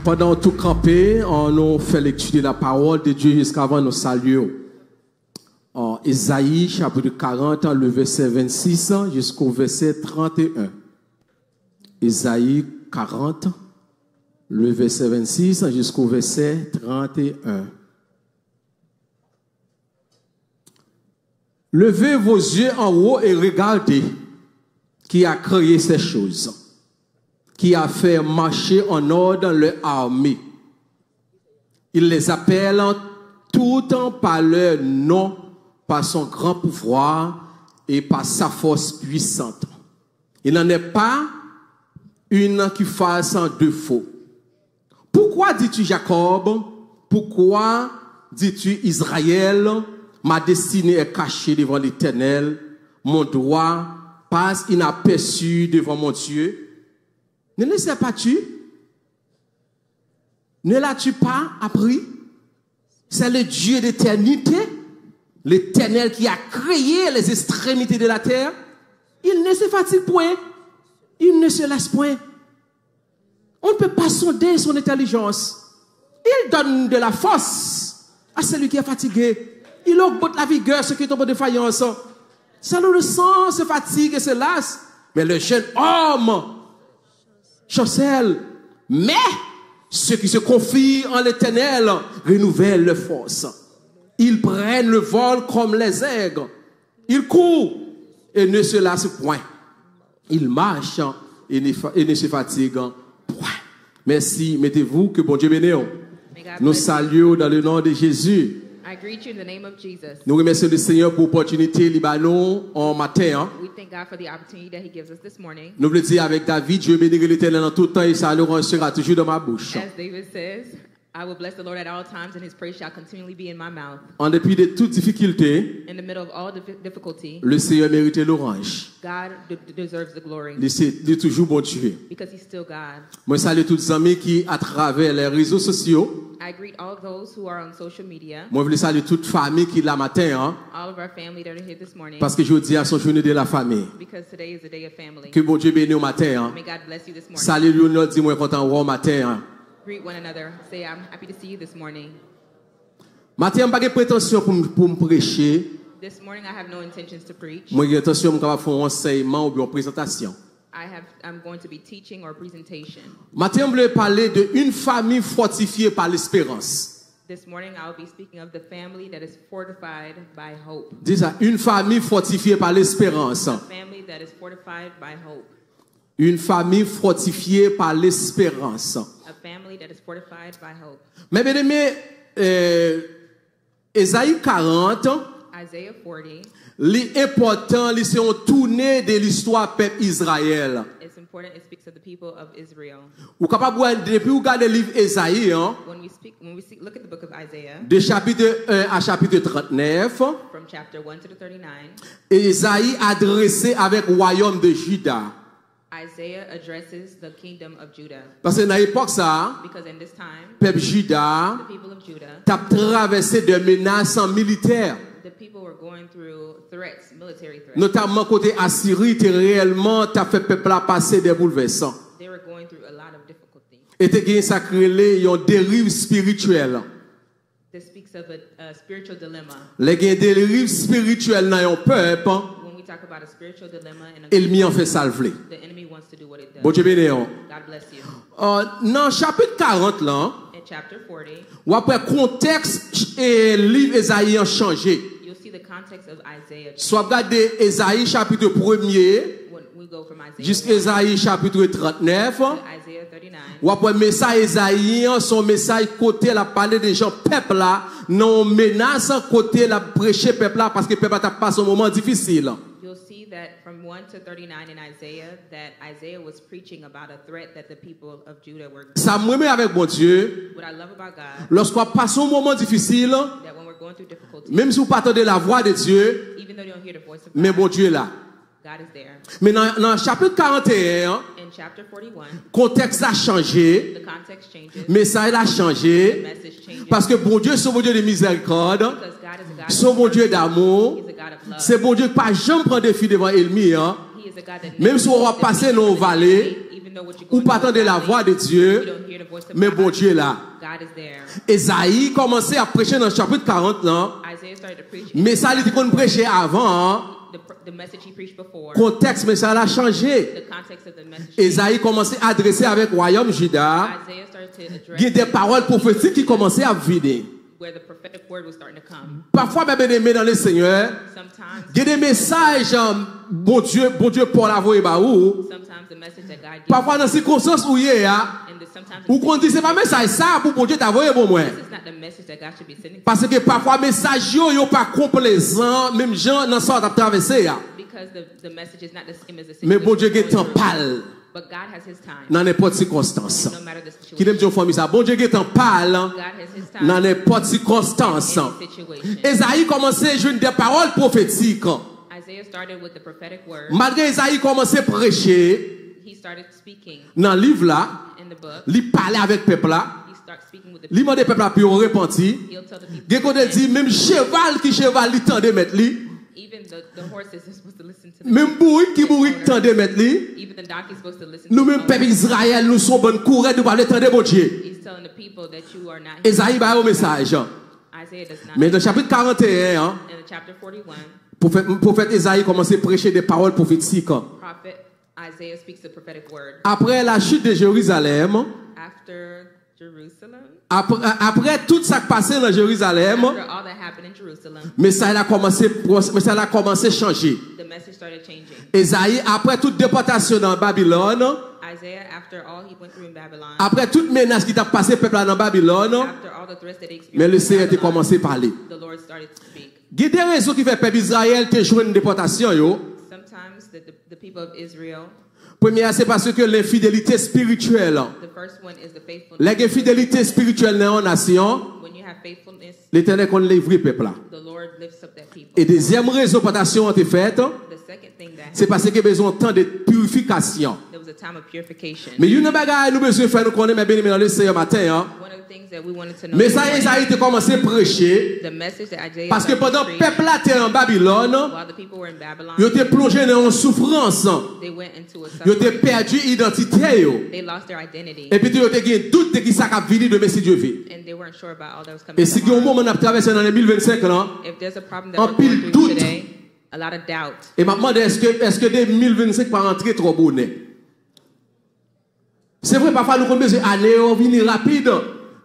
Pendant tout campé, on nous fait lecture de la parole de Dieu jusqu'avant nous saluer. En Ésaïe, chapitre 40, le verset 26 jusqu'au verset 31. Ésaïe 40, le verset 26 jusqu'au verset 31. Levez vos yeux en haut et regardez qui a créé ces choses, qui a fait marcher en ordre leur armée. Il les appelle tout temps par leur nom, par son grand pouvoir et par sa force puissante. Il n'en est pas une qui fasse en défaut. Pourquoi dis-tu Jacob? Pourquoi dis-tu Israël? Ma destinée est cachée devant l'Éternel. Mon droit passe inaperçu devant mon Dieu. Ne le sais pas-tu? Ne l'as-tu pas appris? C'est le Dieu d'éternité, l'Éternel qui a créé les extrémités de la terre. Il ne se fatigue point. Il ne se laisse point. On ne peut pas sonder son intelligence. Il donne de la force à celui qui est fatigué. Il augmente la vigueur, ceux qui tombent en défaillance. Selon le sang se fatigue et se lasse. Mais le jeune homme chancelle. Mais ceux qui se confient en l'Éternel renouvellent leur force. Ils prennent le vol comme les aigres. Ils courent et ne se lassent point. Ils marchent et ne se fatiguent point. Merci, mettez-vous, que bon Dieu bénisse. Nous saluons dans le nom de Jésus. I greet you in the name of Jesus. Nous remercions le Seigneur pour l'opportunité Libanon en matin. We thank God for the opportunity that He gives us this morning. Nous voulons dire avec David, Dieu bénira l'Éternel en tout temps et sa louange sera toujours dans ma bouche. As David says, I will bless the Lord at all times, and His praise shall continually be in my mouth. En dépit de toute difficulté, In the middle of all difficulty, le Seigneur mérite l'orange. God deserves the glory Il est toujours bon Dieu. because He's still God. Moi, salue tous les amis qui, à travers les réseaux sociaux, I greet all those who are on social media, moi, je veux saluer toute famille qui est là matin, all of our family that are here this morning, parce que je dis à son journée de la famille. because today is a day of family. Que bon Dieu bénisse au matin. May God bless you this morning. Salut Lionel, dis-moi content au matin. Greet one another. Say, I'm happy to see you this morning. Matin, je n'ai pas de prétention pour me prêcher. This morning I have no intentions to preach. Moi, j'ai intention de faire un enseignement ou une présentation. I'm going to be teaching or presentation. Matin, je voulais parler d'une famille fortifiée par l'espérance. This morning I'll be speaking of the family that is fortified by hope. Dis ça, une famille fortifiée par l'espérance. A family that is fortified by hope. Une famille fortifiée par l'espérance. A family that is fortified by hope. Mais bien aimé, Ésaïe 40, Isaiah 40. l'important, c'est un tourné de l'histoire peuple Israël. It's important. It speaks of the people of Israel. Ou capable depuis vous regardez le livre Ésaïe, Look at the book of Isaiah, de chapitre 1 à chapitre 39, from chapter 1 to the 39, Ésaïe adressé avec le royaume de Juda. Isaiah addresses the kingdom of Judah. Parce que dans l'époque ça, Because in this time, peuple Juda the people of Judah, t'a traversé de menaces militaires. the people were going through threats, military threats. Notamment côté Assyrie, t'es réellement t'as fait peuple là passer des bouleversants. They were going through a lot of difficulty. Et t'es gagné sacré une dérive spirituelle. This speaks of a spiritual dilemma. Les dérives spirituelles dans un peuple, When we talk about a spiritual dilemma in a ennemi en fait salver. the enemy wants to do what it does. Bon Dieu béni. God bless you. Dans chapitre 40 là, In chapter 40, ou après contexte et livre Ésaïe a changé. you'll see the context of Isaiah. Soit regardez Ésaïe chapitre 1er When we go from Isaiah jusqu'à Ésaïe chapitre 39. to Isaiah 39, Ou après message Ésaïe, son message côté la parler des gens peuple là, non menace côté la prêcher peuple là parce que peuple a passé un moment difficile. you'll see that from 1 to 39 in Isaiah, that Isaiah was preaching about a threat that the people of Judah were. Ça me remet avec mon Dieu. What I love about God, Lorsqu'on passe un moment difficile, that when we're going through difficulty, même si vous pas entendez la voix de Dieu, even though you don't hear the voice of mais God, bon Dieu est là. God is there. Mais dans le chapitre 41, In chapter 41, contexte a changé, the context changes, message a the changé, message changes, parce que bon Dieu, c'est bon Dieu de miséricorde, because God is a God c'est bon Dieu d'amour, He's a God of love. c'est bon Dieu qui pas jamais prendre défi devant l'ennemi, hein. He is He's a God that Même si on va passer dans les vallées, even though what you're ou going pas through entendre is la valley, voix de you Dieu, don't hear the voice of mais God. bon Dieu est là. God is there. Esaïe commençait à prêcher dans le chapitre 40 là, Isaiah started to preach. mais ça il était qu'on prêchait avant, hein. The message he preached before. Contexte mais ça a changé. The context of the message. Esaïe commençait à adresser avec royaume Juda, Isaiah started to il y a address des paroles prophétiques qui commençaient à vider. where the prophetic word was starting to come. Parfois même bien aimé dans le Seigneur, Sometimes, il y a des messages bon Dieu pour la voix ba ou. sometimes the message that God gives. Parfois dans circonstances où il y a, And sometimes ou qu'on dit c'est pas message ça pour bon Dieu t'envoyer pour moi. this is not the message that God should be sending. Parce que parfois message yo pas complaisant, même gens dans sorte à traverser ya. Because the message is not the same as the Mais situation. bon Dieu you're est en going through. parle But God has His time. dans n'importe circonstance. No matter the Qui situation. aime dire famille ça, bon Dieu est en parle God has His time. dans n'importe circonstance. Any situation. Esaïe commençait à jouer des paroles prophétiques. Isaiah started with the prophetic word. Malgré Esaïe commençait à prêcher He started speaking dans le livre là, in the book. il parlait avec le peuple là, He starts speaking with the il demandait au peuple là puis on repentit. He'll tell the people. Gè qu'on dit même cheval qui cheval il tendait mettre lui, Even the horses are supposed to listen to the même bourrique qui bourrique tendait mettre lui. Even the donkey is supposed to listen Nous to même the peuple owner. Israël nous sommes bonnes courants nous pas le tendre bon Dieu. He's telling the people that you are not Esaïe ba au message. Isaiah does not. Mais dans le chapitre 41, hein, In the chapter 41, prophète Esaïe commençait à prêcher des paroles prophétiques. prophet Isaiah speaks the prophetic word. Après la chute de Jérusalem, After Jerusalem, après tout ça qui passait dans Jérusalem, after all that happened in Jerusalem, mais ça a commencé à changer. the message started changing. Esaïe, après toute déportation dans Babylone, Isaiah, after all he went through in Babylon, après toute menace qui t'a passé peuple là dans Babylone, after all the threats that he mais le experienced Seigneur in a Babylon, commencé à parler. the Lord started to speak. Il y a des raisons qui fait peuple Israël te jouer une déportation yo. Sometimes the people of Israel, Première, c'est parce que l'infidélité spirituelle. the first one is the faithfulness. L'infidélité spirituelle dans une nation, When you have faithfulness, l'Éternel qu'on livre peuple là. the Lord lifts up that people. Et deuxième raison pour nation a été faite, The second thing that c'est parce qu'il y a besoin de temps de purification. there was a time of purification. Mais une bagaille nous besoin faire nous connaître bien dans le Seigneur matin hein. One of the things that we wanted to know. Mais ça Isaïe a commencé à prêcher The message that Isaiah parce que started to pendant preach, peuple là était en Babylone, while the people were in Babylon, ils étaient plongés dans une souffrance. they went into a Ils étaient suffering. perdu identité yo. They lost their identity, Et puis ils étaient gagné doute de qui ça a venir de Messie Dieu veut. and they weren't sure about all that was coming. Et si il y a un tomorrow. moment on a traversé dans les 2025 là, If there's a problem that En we're pile going through doute. today, a lot of doubt. et m'a demandé est-ce que 2025 pas rentrer trop bonnet. C'est vrai parfois nous avons besoin d'années on venir rapide.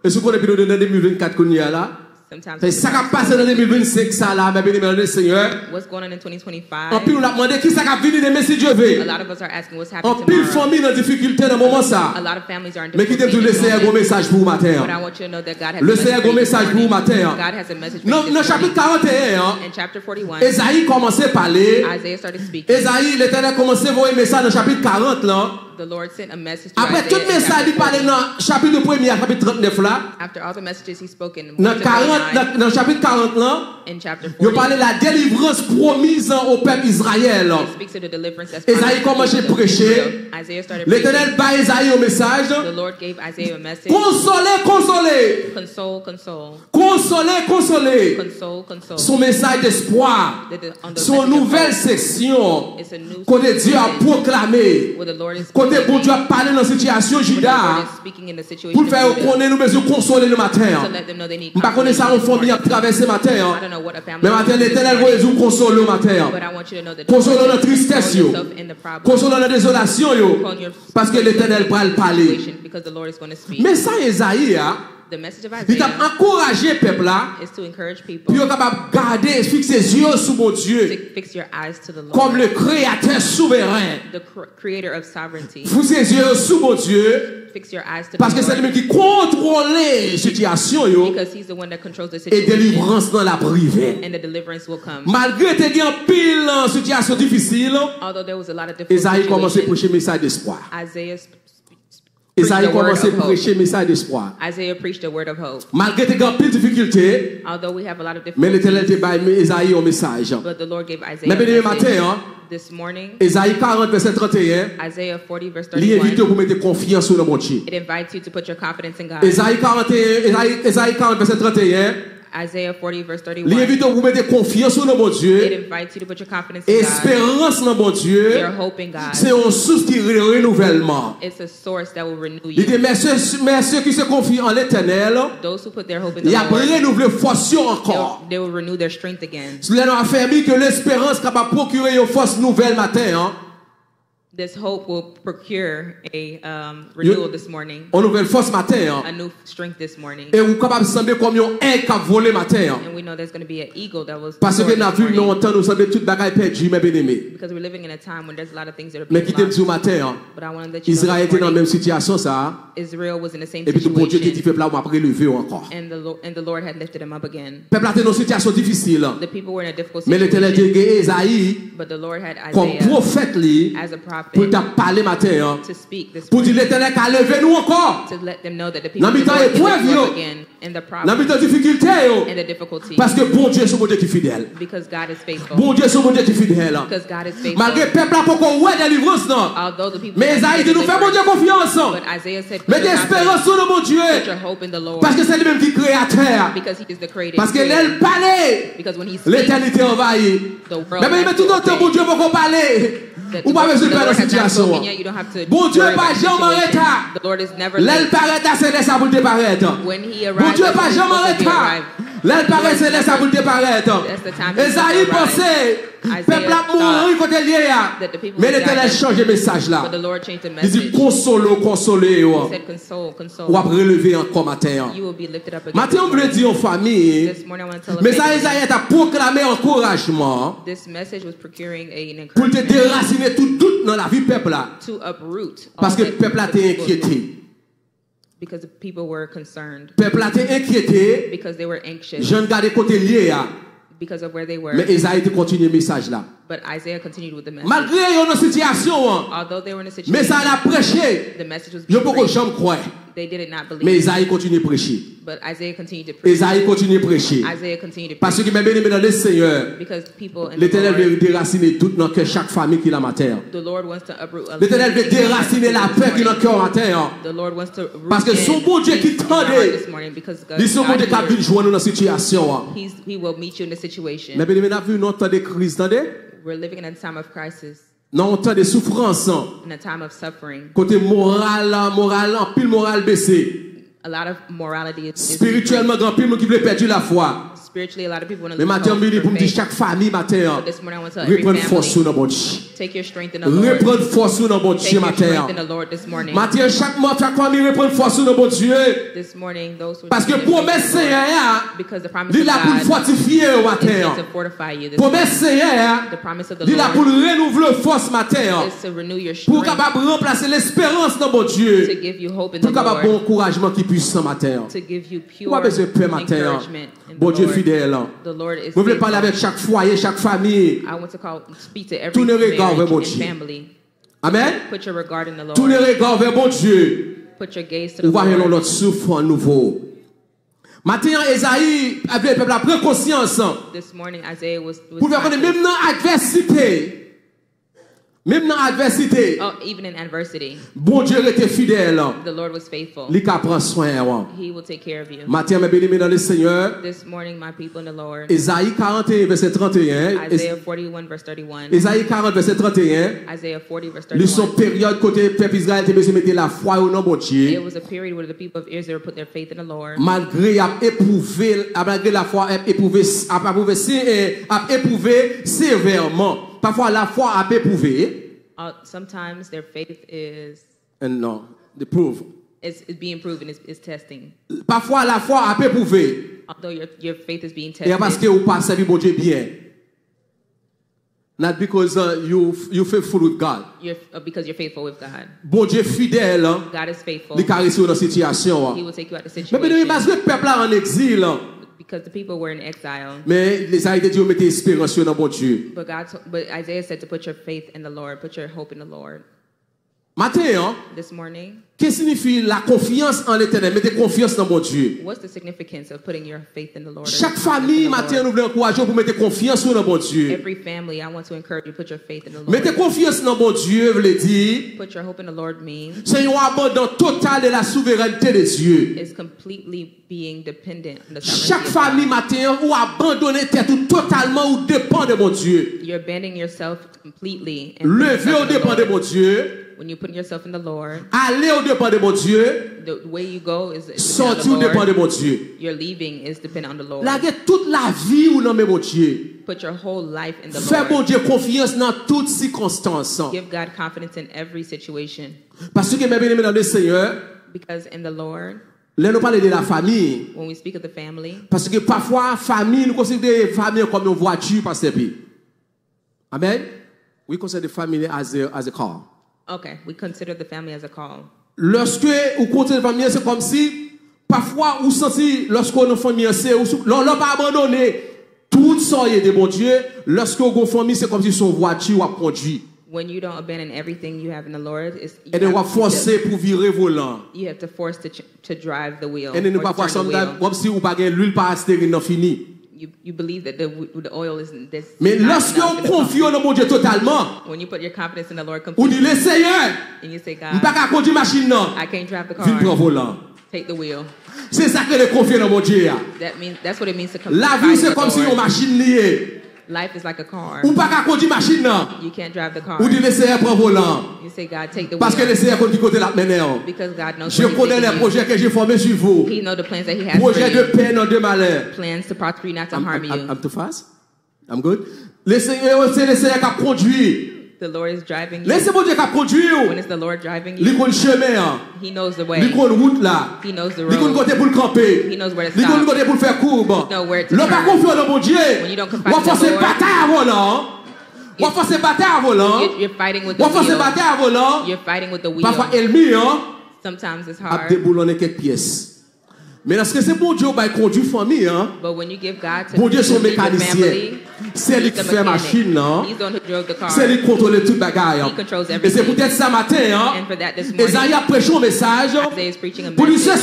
Et ce qu'on a pu nous donner en 2024 qu'on y a là. Sometimes C'est ça qui a passé dans 2025 ça là, mais bien le Seigneur. what's going on in 2025? En plus, on a demandé qui ça qui venu de Messie Dieu A veut. lot of us are asking what's En happening pile tomorrow. famille dans difficulté dans le moment A ça. lot of families are in Mais qui t'aime difficulty tout le in this Seigneur un moment. message pour vous But I matin. want you to know that God has Le a Seigneur message un message pour vous matin. God has a message for you Dans this le chapitre morning. 41, In chapter 41, Esaïe commençait à parler. Isaiah started speaking. Esaïe, l'Éternel commençait à voir un message dans le chapitre 40 là. The Lord sent a message to Après tout Isaiah in message, il chapter parlait 40. dans le chapitre 1er, chapitre 39 là. After all the messages he spoke in Dans 1 to 39, le chapitre 40 là, in chapter il 40, parlait de la délivrance promise au peuple Israël. he speaks of the deliverance that's Esaïe promised to commençait the à people of prêcher. Israel. Isaiah started preaching. L'Éternel bat Esaïe au message. The Lord gave Isaiah a message. Consolez, consolez. Console, console, Consolez, consolez. console, console. Son message d'espoir. On the Son message of nouvelle hope. section. It's a new Côté Dieu a message proclamé. where the Lord is Côté bon proclaiming, Dieu a parlé dans la situation where the Juda. Lord is speaking in the situation Pour of faire Judah, connaître nous besoin consoler le to matin. let them know they need Je ne connais pas ça en famille à traverser matin. I don't know what a family Mais matin is this l'Éternel morning, va nous consoler le matin. but I want you to know that Consolons the Lord notre is tristesse, console yo. yourself in the problem, Consolons la désolation yo. Parce que l'Éternel va le parler. situation, because the Lord is going to speak. Mais ça Esaïe a, The message of il a Isaiah encouragé le peuple là. is to encourage people Puis il est capable de garder, fixer ses yeux sur mon Dieu. to fix your eyes to the Lord, Comme le créateur souverain. the creator of sovereignty. Fixer ses yeux sur mon Dieu. Fix your eyes to Parce the que c'est Lord, lui qui contrôle la situation yo. because he's the one that controls the Et situation, délivrance dans la privée. and the deliverance will come. Malgré tes gains pile en situation difficile, Although there was a lot of difficult Esaïe commence à situations, prêcher message d'espoir. Isaiah Esaïe the word commence à of hope. prêcher message d'espoir. Isaiah preached a word of hope. Malgré tes gains pile difficulté, Although we have a lot of mais l'Éternel te difficulties, baille Esaïe un message. but the Lord gave Isaiah Mais a bien message. matin, hein, This morning, Esaïe 40 verset 31, Isaiah 40 verse il invite 31, pour mettre confiance sur le mon Dieu. it invites you to put your confidence in God. Esaïe 40 verset 31, Isaiah 40 verse Il 31. invite vous mettre confiance dans mon It Dieu. invites you to put your confidence in God. Espérance dans mon Dieu. Your hope in God. C'est une source qui renouvellement. It's a source that will renew Il dit, you. mais ceux qui se confient en l'Éternel, Those who put their hope in the il a Lord, renouvelé force encore. they will renew their strength again. Si nous avons affirmé que l'espérance capable de procurer une force nouvelle matin, hein, This hope will procure a renewal this morning, une nouvelle force matin, hein, a new strength this morning. et vous capable de sembler comme un aigle qui a volé matin. Hein, And we know there's going to be an eagle that was parce que soared nous avons this vu morning. longtemps, nous semblons toutes bagailles perdues, mes bien-aimés. Because we're living in a time when there's a lot of things that are Mais being qui te dit lost. au matin, hein, But I want to let you know Israël this était dans la même morning, situation, ça. Israel was in the same Et puis tout bon Dieu qui dit, situation, peuple là, on va prélever encore. and the Lord had lifted him up again. Peuple là, était dans une situation difficile. The people were in a difficult Mais l'Éternel situation, dit, Esaïe, but the Lord had comme Isaiah prophète, lui, as a pour prophet t'a parler matin, hein, to speak this pour dire morning, l'Éternel qui a levé nous encore. to let them know that the people Dans of the mi temps Lord can épreuve, lift yo. up again in the Dans mi problem temps difficulté, yo. and the difficulty, Parce que bon Dieu, c'est bon Dieu qui est fidèle. because God is faithful. Bon Dieu, c'est bon Dieu qui est fidèle. Because God is faithful. Malgré le peuple là, pour qu'on voit des livrances, non. Although the people Mais Esaïe dit, nous faisons bon Dieu confiance. but Isaiah said, Mettez espérance sur le bon Dieu. put your hope in the Lord, Parce que c'est lui-même qui est créateur. because he is the creator. Parce que l'elle parlait, Because when he speaks, l'éternité envahie. the world Mais has tout to le temps, obey. bon Dieu, pour qu'on parle. That Ou pas the besoin de Lord faire la has not situation. spoken yet, you don't have to Bon Dieu, worry pas about the jamais en situation. retard. The Lord is never L'elle late. paraît, c'est laissé pour le déparaître. When he Bon arrives, Dieu, that's pas when he's jamais en supposed to be retard. arrived. L'elle paraît, c'est laissé pour le déparaître. That's the time he's Esaïe supposed to arrive. pensait, Isaiah peuple a mouru thought côté lié. that the people Mais would l'Éternel a die, changé le message là. but the Lord changed the Il dit, message. console, consolez. He said, console, console. Ou après relever encore matin. You will be lifted up again. Matin, on veut dire aux familles, This morning I want to tell a mais ça, family, Esaïe a proclamé encouragement this message was procuring an pour te encouragement déraciner tout doute dans la vie peuple là. to uproot Parce all que that peuple a the été people- inquiété. because the people were concerned, Peuple a été inquiété. because they were anxious, Je ne garde côté lié. because of where they were. Mais Esaïe a continué le message là. But Isaiah continued with the message. Malgré une situation, Although they were in a situation, mais ça a prêché. the message was Je ne being peux pas preached, jamais croire. they did it not believe. Mais Esaïe continue de prêcher. But Isaiah continued to preach. Esaïe continue de prêcher. Isaiah continued to Parce preach, que même bien aimé dans le Seigneur, because people in the l'Éternel veut Lord, déraciner tout dans cœur chaque famille qui est la matin. the Lord wants to uproot a L'Éternel veut déraciner la paix qui est dans le cœur matin. The Lord wants to root Parce que son bon Dieu qui peace in our heart tendait, this morning, because God, il son bon Dieu qui a vu hears. joindre dans la situation. He will meet you in a situation. Mais bien aimé, on a vu un temps de crise, attendez? We're living in a time of crisis, Non, un temps de souffrance. in a time of suffering. Côté moral, en pile moral baissé. A lot of morality is Spirituellement, grand pile monde qui veut perdre la foi. spiritually, a lot of people want to Mais lose matin, hope pour for me dire faith. chaque famille matin, But this morning, I want to tell every reprendre force family, sur nos bon Dieu. take your strength in the Lord. Reprendre force sur nos bon Take Dieu your strength matin. in the Lord this morning. Matin, chaque famille reprendre force sur nos bon Dieu. This morning, those who Parce que promesse Seigneur, because the promise il of est là pour God fortifier au is matin. here to fortify you. This Promesse morning. Seigneur, The promise of the il est là pour Lord renouveler force matin. is to renew your Pour strength, capable remplacer l'espérance dans mon to Dieu. give you hope in the Pour capable bon Lord, encouragement qui puissant matin. to give you Ou pas pure besoin de peur matin. encouragement in Bon the Dieu Lord. fidèle. The Lord is Vous voulez parler faithful. avec chaque foyer, chaque famille. I want to speak to every Tournez marriage regard vers mon and Dieu. family. Amen. Put your regard in the Lord. Tournez regard vers mon Dieu. Put your gaze to the On va Lord. notre souffle nouveau. Maintenant, Esaïe avait le peuple a pris conscience. This morning, Isaiah was Pour faire connaître, même dans l'adversité, même dans l'adversité, oh, even in adversity, bon Dieu était fidèle. the Lord was faithful. Il prend soin. He will take care of you. Matin, mes bénis dans le Seigneur. This morning, my people in the Lord. Esaïe 41, verset 31. Isaiah 41, verse 31. Esaïe 40, verset 31. Isaiah 40, verse Ils sont 31. période côté peuple Israël était besoin de mettre la foi au nom de Dieu. It was a period where the people of Israel put their faith in the Lord. Malgré malgré la foi a éprouvé sévèrement. Parfois la foi a éprouvé. Sometimes their faith is Non, the proof. being proven, is testing. Parfois la foi a éprouvé. Although your faith is being Et parce que tested, vous pas servi bon Dieu bien. Not because you faithful with God. because you're faithful with God. Bon Dieu fidèle, God is faithful. il caresse dans la situation. He will take you out of the Mais bien, situation. parce que le peuple là en exil, Because the people were in exile. mais les Haïtiens disent mettez espérance dans bon Dieu. But Isaiah said to put your faith in the Lord, put your hope in the Lord. Matin, hein, This morning, qu'est-ce que signifie la confiance en l'éternel? Mettez confiance dans mon Dieu. what's the significance of putting your faith in the Lord? or Chaque your confidence famille, in the matin, Lord? nous voulons encourager pour mettre confiance dans mon Dieu. Every family, I want to encourage you to put your faith in the Lord. Mettez confiance dans mon Dieu, veut dire, Put your hope in the Lord means c'est un abandon total de la souveraineté de Dieu. is completely being dependent on the Chaque sovereignty famille, of matin, ou abandonner tête ou totalement ou dépend de mon Dieu. God. You're abandoning yourself completely. And Lever putting au yourself in the dépend de Lord. mon Dieu. When you put yourself in the Lord, Aller au dépend de mon Dieu. the way you go is dependent Sortir au on the dépend de Lord. mon Dieu. Your leaving is dependent on the Lord. Laguer toute la vie ou non mais mon Dieu. Put your whole life in the Fais mon Lord. Dieu confiance dans toutes circonstances. Give God confidence in every situation. Parce que mes bien-aimés dans le Seigneur, Because in the Lord, là nous parlons de la famille. when we speak of the family, Parce que parfois, famille, nous considérons la famille comme une voiture, Pasteur P. Amen? We consider the family as a car. okay, we consider the family as a call. Lorsque vous comptez la famille, c'est comme si, parfois, vous sentez, lorsque vous avez une famille, l'on n'a pas abandonné tout ça de bon Dieu. Lorsque vous avez une famille, c'est comme si son voiture a conduit. When you don't abandon everything you have in the Lord, it's, Et de vous forcer pour virer volant. you have to force to drive the wheel. Et de ne or pas to voir turn the ça, wheel. comme si vous n'avez pas l'huile pas astérine, non fini. You believe that the oil isn't this. Mais not lorsque enough vous in the confiez pump. dans mon Dieu totalement, When you put your confidence in the Lord vous dites, completely, le Seigneur, and you say, je ne peux God, pas conduire machine, non. I can't drive the Viens prendre car. volant. Take the wheel. C'est ça que de confier dans mon Dieu. That's what it means to come. La vie, c'est comme si une machine liée. Life is like a car. Ou pas qu'à conduire machine, non. You can't drive the car. Ou dit, le Seigneur prend volant. You say, God, take the Parce que le wheel. Seigneur conduit côté la mener. Because God knows Je what he's connais les taking you. projets que j'ai formés sur vous. He knows the plans that he has for Projet de you. paix, non de malheur. Plans to prosper you, not to harm you. I'm too fast? I'm good? Le Seigneur, c'est le Seigneur qui a conduit. The Lord is driving you. Laissez mon Dieu qui a conduit. When it's the Lord driving Il you, connaît le chemin. he knows the Il way. connaît route là. He knows the Il connaît road. côté pour le camper. He knows where to Il connaît stop. côté pour le faire courbe. know where to L'on pas turn. confiant dans mon Dieu. When you don't confide On in the force Lord, bataille à volant. On force bataille à volant. You're fighting with the On force wheel. bataille à volant. You're fighting with the wheel. Parfois, ennemi, hein, Sometimes it's a hard. déboulonné quelques pièces. Mais lorsque c'est bon Dieu qui conduit famille, hein, But when you give God to bon Dieu son lead your mécanicien. family, C'est lui he's qui the fait mechanic. machine, non? He's the one who drove the car. C'est lui qui contrôle toute bagaille. He controls Et c'est everything. peut-être ça matin, hein. And for that this morning, Esaïe a prêché un message Isaiah is preaching a pour dire message.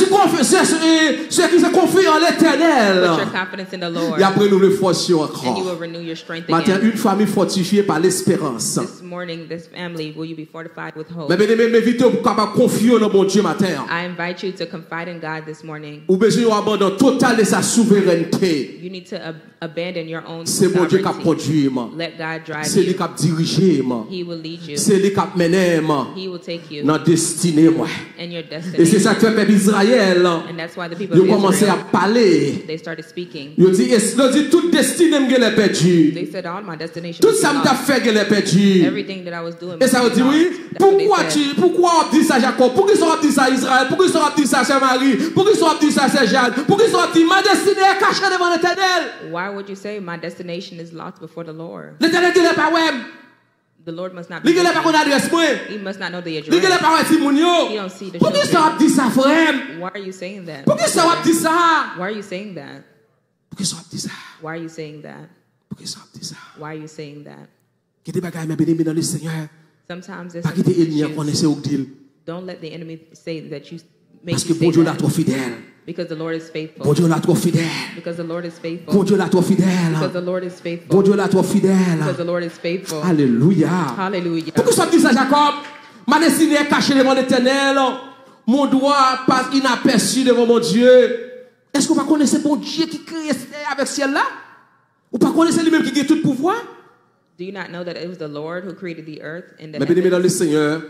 ceux qui se confient en Put your l'éternel. confidence in the Lord, Et après, nous le forcions and you encore. will renew your strength Matin, again. une famille fortifiée par l'espérance. This morning, this family, will you be fortified with hope? Mais bien aimé, m'invite pour capable confier dans mon Dieu matin. I invite you to confide in God this morning. Ou besoin d'un abandon total de sa souveraineté. You need to abandon your own C'est mon Dieu qui a sovereignty. conduit, moi. Let God drive C'est lui you. qui a dirigé, moi. He will lead you. C'est lui qui a mené, moi. He will take you Dans la destinée, moi. in your Et c'est destiny. ça que fait peuple Israël. And that's why the people Ils of ont commencé à Israel, parler. they started speaking. Ils ont dit, toute destinée m'est perdue. They said, all my destination Tout is ça m'a lost. fait qu'elle est perdue. Everything that I was doing Et was ça veut dire, lost. oui, That's what they said. pourquoi on dit ça Jacob? Pourquoi ils ont dit ça Israël? Pourquoi ils ont dit ça chez Marie? Pourquoi ils ont dit ça chez Jeanne? Pourquoi ils ont dit ma destinée est cachée devant l'Éternel? Why would you say my destination is lost before the Lord? L'Éternel dit, pas ouais. The Lord must not be. Il dit, pas qu'on adresse moi. He must not know the Il dit, address. pas ouais, Simon He yo. don't see the Pourquoi ils ont children. dit ça, frère? Why are you saying that? Pourquoi ils ont dit ça? Why are you saying that? Pourquoi ils ont dit ça? Why are you saying that? Pourquoi ils ont dit ça? Why are you saying that? Qui des bagailles, mais bien dans le Seigneur. Sometimes there's Pas some quitter ennemi à issues. connaître au deal. Don't let the enemy say that you make Parce que you bon say Dieu l'a that. trop fidèle. Because the Lord is Bon faithful. Dieu l'a trop fidèle. Because the Lord is Bon faithful. Dieu l'a trop Because fidèle. the Lord is Bon faithful. Dieu l'a trop Because fidèle. the Lord is faithful. Alléluia. Hallelujah. Pourquoi ça dit ça, Jacob? Ma destinée est cachée devant l'Éternel. Mon doigt passe inaperçu devant mon Dieu. Est-ce qu'on va connaître bon Dieu qui crée avec ciel là? Ou pas connaître lui-même qui a tout pouvoir? Do you not know that it was the Lord who created the earth and the Mais bien aimé dans le heavens? Seigneur,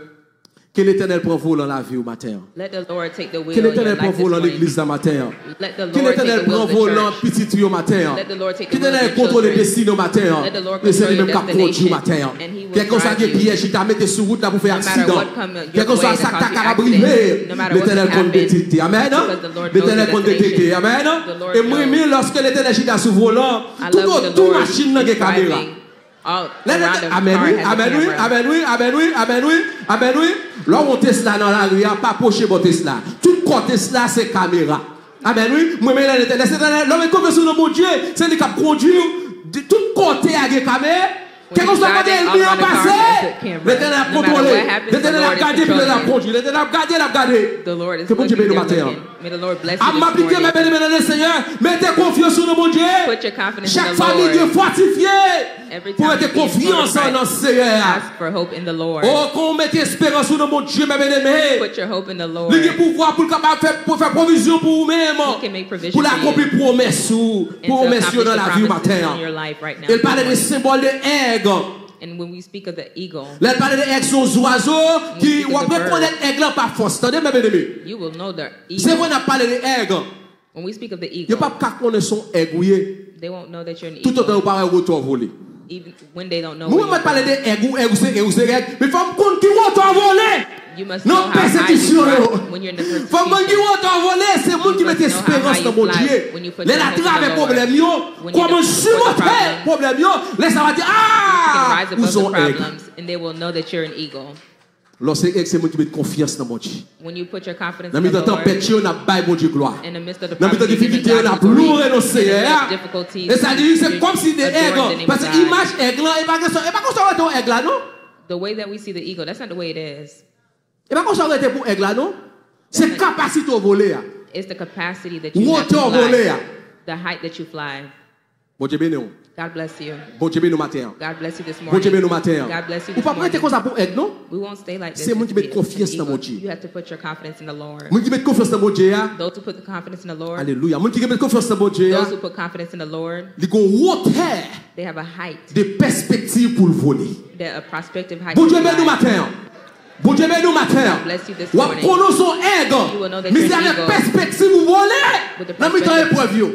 que l'Éternel prend vol dans la vie au matin. Let the Lord take the wheel Que in your l'Éternel prend life this vol dans morning. l'église ce matin. Let the Que Lord take l'Éternel the wheel prend of the vol dans church. petit tuyau matin. Let the Lord take Que the wheel of l'Éternel your contrôle les children. destins au matin. Let the Lord Et c'est control lui-même your qui a conduit au destination. matin. And he will Quel qu'on soit drive qui you. piège, il t'a mis sur route là pour faire No matter accident. what come your Quel qu'on soit way ça that t'a cause you carabrivé. accident, no matter what L'Éternel can compte happen, détecter. Amen. because the Lord L'Éternel knows compte your détecter. destination. Amen. The Lord Et moi, knows. lorsque l'Éternel est sur volant, I love when the tout Lord machine n'a is pas caméra. driving. All around the Amen, car oui, has a amen, oui, camera. amen, oui, amen, oui, amen, oui, amen, oui. Là, on Tesla dans la rue, pas poché pour Tesla. Tout côté Tesla, c'est caméra. Amen, oui. Moi, mais l'Éternel, l'homme est comme sur le bon Dieu, c'est lui qui a conduit. Tout côté a des caméras. Quel qu'on soit côté ennemi en passé, l'Éternel a contrôlé. L'Éternel a gardé, puis l'Éternel a conduit. L'Éternel a gardé, il a gardé. The Lord is Que bon Dieu bénisse looking, le they're matin. looking. May the Lord bless À you m'appliquer this mes morning. bénémoines dans le Seigneur. Mettez confiance sur le bon Dieu. Put your confidence in Chaque the famille Dieu Lord. fortifiée. Every Pour time mettre you feel confiance en fortified, notre Seigneur. ask for hope in the Lord. Oh, qu'on mette espérance sur le bon Dieu, mes bénémoines. Put your hope in the Lord. Il y a pouvoir pour faire provision pour vous-même. He can make provision Pour for l'accomplir you promesse and to promesse accomplish dans the la vie promises matin. in your life right now. Il parlait des symboles de aigle. And when we speak of the eagle, Il parlait des aigle sont oiseaux qui speak on of the peut bird. connaître aigle par force. Attendez mes bien-aimés. you will know the C'est eagle. vrai on a parlé des aigles. When we speak of the Il n'y a eagle, pas qu'à connaître son aigle. they won't know that you're an Tout autant eagle, vous parlez retour volé. even when they don't know Nous where on you're va parler from. des aigle c'est aigle. Mais il faut me compte qui retour volé. You must Non know how high you persécution. fly when you're in the Faut me qui persecution. retour volé, c'est monde qui You met must know espérance how dans high mon you fly Dieu. when you put Les your la hope in the avec Lord. problème yo, When you comment don't support the surmonter problème yo, laisse ça va dire You can ah, rise où above the sont aigle. problems and they will know that you're an eagle. Lorsque c'est monde qui met confiance dans mon Dieu. When you put your confidence Dans in le the milieu de Lord, tempête, on a bail mon Dieu gloire. in the midst of the Dans le milieu de problems, even difficulté, on a God will pleuré glory. nos Seigneur. Difficulties, Et ça dit, c'est you comme si des adore the aigles. name Parce of que God. l'image aigle, et pas qu'on s'arrête au aigle là, non? The way that we see the eagle, that's not the way it is. Et pas qu'on s'arrête pour aigle là, non? C'est capacité au voler. It's the capacity that you have to Hauteur volée. fly, the height that you fly. Bon Dieu béni. God bless you. Bon Dieu béni matin. God bless you this Bon Dieu béni morning. matin. God bless you Ou this pas prêter morning. comme ça pour aigle, non? We won't stay like this. C'est moi qui to mets be confiance an dans mon eagle. Dieu. You have to put your confidence in the Lord. Moi qui mets confiance dans mon Dieu. Those who put the confidence in the Lord, Alléluia. Moi qui mets confiance dans mon Dieu. those who put confidence in the Lord, Il y a une hauteur they have a height, de perspective pour le voler. a prospective height. Bon to Dieu béni nous fly. matin. Bon Dieu béni nous matin. God bless you this Ou morning. connaître son You will know aigle. that Mais you're c'est an la eagle. perspective vous voler. With the Dans le temps perspective. épreuve yo.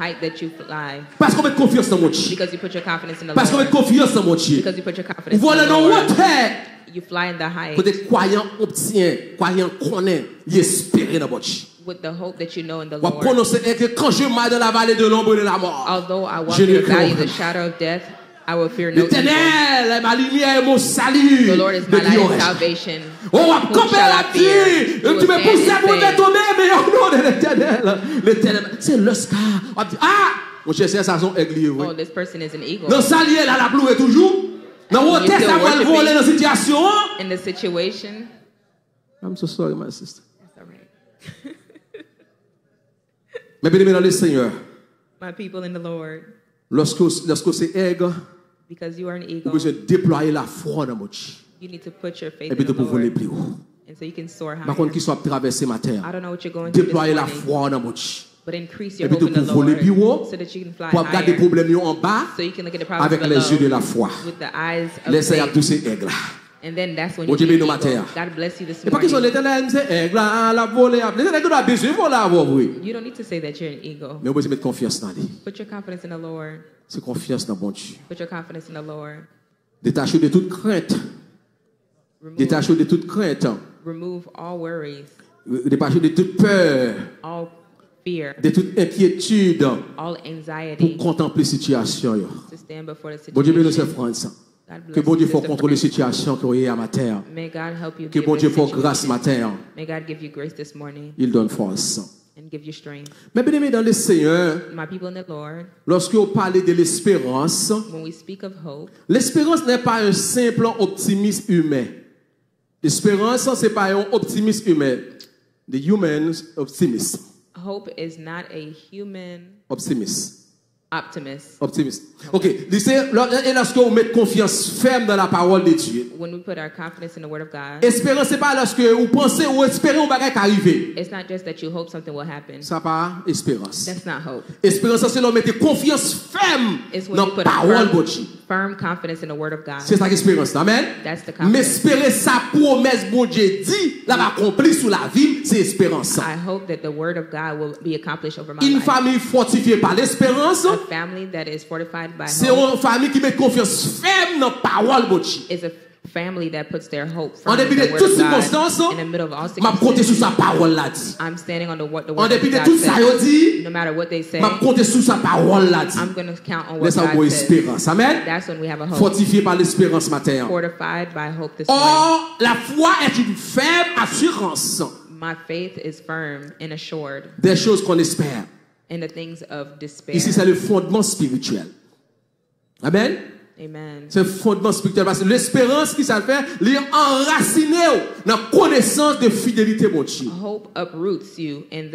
Height that you fly Parce qu'on met confiance dans mon Dieu. because you put your confidence in the Parce qu'on met Lord. confiance dans mon Dieu. Because you put your Vous confidence in voulez the dans Lord. hauteur. You fly in the height Côté croyant obtient, croyant connaît, il espère dans mon Dieu. with the hope that you know in the Vous Lord. connaissez que quand je marche dans la vallée de l'ombre de la mort, Although I walk je in ne the valley of crains the shadow of death, I will fear no evil. l'Éternel est ma lumière et mon salut. The Lord is De my qui light and aurais-je? salvation. On va Whom camper shall I la fear? vie. You Tu will me stand pousses and pour say, tomber, mais au nom de l'Éternel. L'Éternel, c'est le scar. On va dire, ah, mon cher, c'est ça son aigle. oh, this person is an eagle. Dans salier, là, la pluie est toujours. Dans You're hauteur, still ça va le worshiping. voler dans la situation. In the situation, I'm so sorry, my sister. that's all right. Mais bien aimé dans le Seigneur, My people in the Lord, lorsque c'est aigle, because you are an vous eagle, besoin déployer la foi dans mon Dieu. you need to put your faith Et in puis the de pour voler Lord, plus haut. and so you can soar Par contre, higher. qui soit traversé ma terre, I don't know what you're going through this déployer la morning, foi dans mon Dieu. but increase Et your puis hope de in the pour voler Lord plus haut, so that you can fly pour regarder les higher, problèmes en bas, so you can look at the problems avec les yeux de below la foi. with the eyes of Laissez à faith. tous ces aigles. And then that's when Bon you Dieu be an bénisse nos eagle. matins. God bless you this Et pas qu'ils sont morning. l'éternel, c'est aigle, la voler. L'éternel doit besoin de voler avant, oui. You don't need to say that you're an eagle. Mais on peut se mettre confiance dans lui. Put your confidence in the Lord. C'est confiance dans bon Dieu. Put your confidence in the Lord. Détachez de toute crainte. Détachez de toute crainte. Remove all worries, Détachez de toute peur. all fear, De toute inquiétude. all Pour anxiety contempler la situation. yo. to stand before the Bon Dieu bénisse situation. France. God Que bless bon you, Dieu faut Sister contrôler la Francis. situation qu'il y a à ma terre. May God help you. Que give bon this Dieu faut situation. grâce matin. May God give you grace this morning Il donne force. and give you strength. Mais bien aimé dans le Seigneur, My people in the Lord, lorsque vous parlez de l'espérance, when we speak of hope, l'espérance n'est pas un simple optimisme humain. L'espérance, ce n'est pas un optimisme humain. The human optimist. hope is not a human Optimist. optimist. Optimiste. Ok. Et lorsque vous mettez confiance ferme dans la parole de Dieu. When we put our confidence in the Word of God, Espérance, ce n'est pas lorsque vous pensez ou espérez un bagage arriver. it's not just that you hope something will happen. Ça pas espérance. That's not hope. Espérance, c'est là mettre confiance ferme It's when dans you la put a parole de Dieu. firm confidence in the Word of God. C'est ça l'espérance. Amen. That's the Mais confidence. espérer sa promesse, bon Dieu dit, la accomplie sous la vie, c'est espérance. I hope that the Word of God will be accomplished over my Une life. famille fortifiée par l'espérance, A family that is fortified by c'est hope une famille qui met confiance ferme dans la parole de Dieu. is a family that puts their hope En firm in dépit the de Word toutes of circonstances, God. In the middle of all m'a compté sur circumstances, sa parole là dit. I'm standing on what the En Word of dépit de God tout ça, says. dit, No matter what they say, m'a compté sur sa parole là dit. I'm going to count on what Laisse avoir God says. espérance. Amen. That's when we have a hope. Fortifié par l'espérance matin. Fortified by hope this morning. Or, la foi est une ferme assurance My faith is firm and assured des choses qu'on espère. in the things of despair. Ici, c'est le fondement spirituel. Amen. Amen. C'est un fondement spirituel. Parce que l'espérance qui ça fait, il est enraciné dans la connaissance de fidélité, mon Dieu. Hope uproots you in